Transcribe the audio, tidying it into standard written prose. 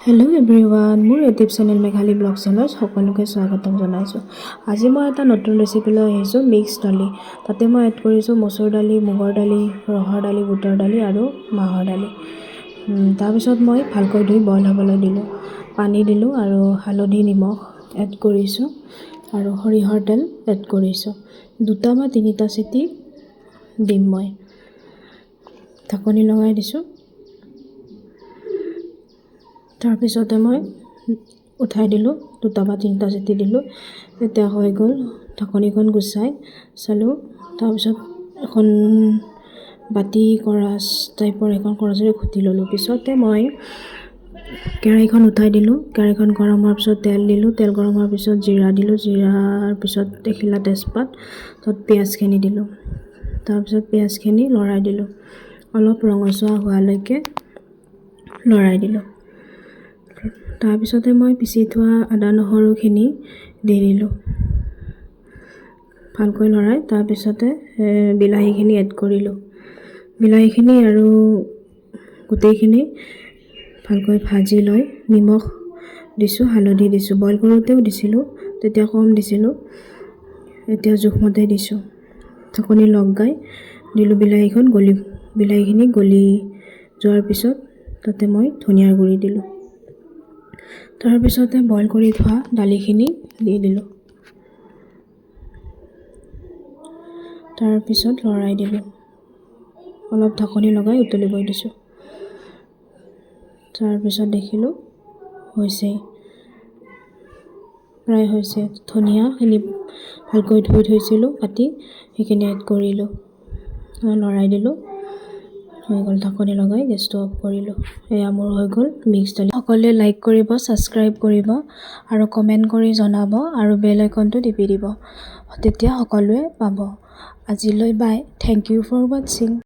Hello' everyone, মোৰ YouTube channel Meghali blog চেনেলত সকলোকে স্বাগতম জনাইছোঁ। আজি মই এটা নতুন ৰেচিপি লৈ আহিছোঁ, মিক্স দালি। তাতে মই এড কৰিছোঁ মচুৰ দালি, মুগৰ দালি, ৰহৰ দালি, বুটৰ দালি আৰু মাহৰ দালি। তাৰপিছত মই ভালকৈ ধুই বইল হ'বলৈ দিলোঁ। পানী দিলোঁ আৰু হালধি নিমখ এড কৰিছোঁ আৰু সৰিয়হৰ তেল এড কৰিছোঁ। 2টা বা 3টা চিটি দিম মই। ঢাকনি লগাই দিছোঁ। তাৰপিছতে মই উঠাই দিলোঁ, 2টা বা 3টা চিটি দিলোঁ। এতিয়া হৈ গ'ল, ঢাকনিখন গুচাই চালোঁ। তাৰপিছত এখন বাতি কৰাচ টাইপৰ এখন কৰাচেৰে ঘুটি ল'লোঁ। পিছতে মই কেৰাহীখন উঠাই দিলোঁ। কেৰাহীখন গৰম হোৱাৰ পিছত তেল দিলোঁ। তেল গৰম হোৱাৰ পিছত জিৰা দিলোঁ। জিৰাৰ পিছত এখিলা তেজপাত, তাত পিঁয়াজখিনি দিলোঁ। তাৰপিছত পিঁয়াজখিনি লৰাই দিলোঁ। অলপ ৰঙচুৱা হোৱালৈকে লৰাই দিলোঁ। তাৰপিছতে মই পিচি থোৱা আদা নহৰুখিনি দি দিলোঁ। ভালকৈ লৰাই তাৰপিছতে বিলাহীখিনি এড কৰিলোঁ। বিলাহীখিনি আৰু গোটেইখিনি ভালকৈ ভাজি লৈ নিমখ দিছোঁ, হালধি দিছোঁ। বইল কৰোঁতেও দিছিলোঁ, তেতিয়া কম দিছিলোঁ, এতিয়া জোখমতে দিছোঁ। ঢাকনি লগাই দিলোঁ। বিলাহীখিনি গলি যোৱাৰ পিছত তাতে মই ধনিয়াৰ গুড়ি দিলোঁ। তাৰপিছতে বইল কৰি থোৱা দালিখিনি দি দিলোঁ। তাৰপিছত লৰাই দিলোঁ। অলপ ঢাকনি লগাই উতলিব দিছোঁ। তাৰপিছত দেখিলোঁ হৈছেই, প্ৰায় হৈছে। ধনিয়াখিনি ভালকৈ ধুই থৈছিলোঁ কাটি, সেইখিনি এড কৰিলোঁ, লৰাই দিলোঁ। হৈ গ'ল। ঢাকনি লগাই গেছটো অফ কৰিলোঁ। এয়া মোৰ হৈ গ'ল মিক্স দালি। সকলোৱে লাইক কৰিব, ছাবস্ক্ৰাইব কৰিব আৰু কমেণ্ট কৰি জনাব আৰু বেল আইকনটো টিপি দিব, তেতিয়া সকলোৱে পাব। আজিলৈ বাই। Thank you for ৱাটছিং।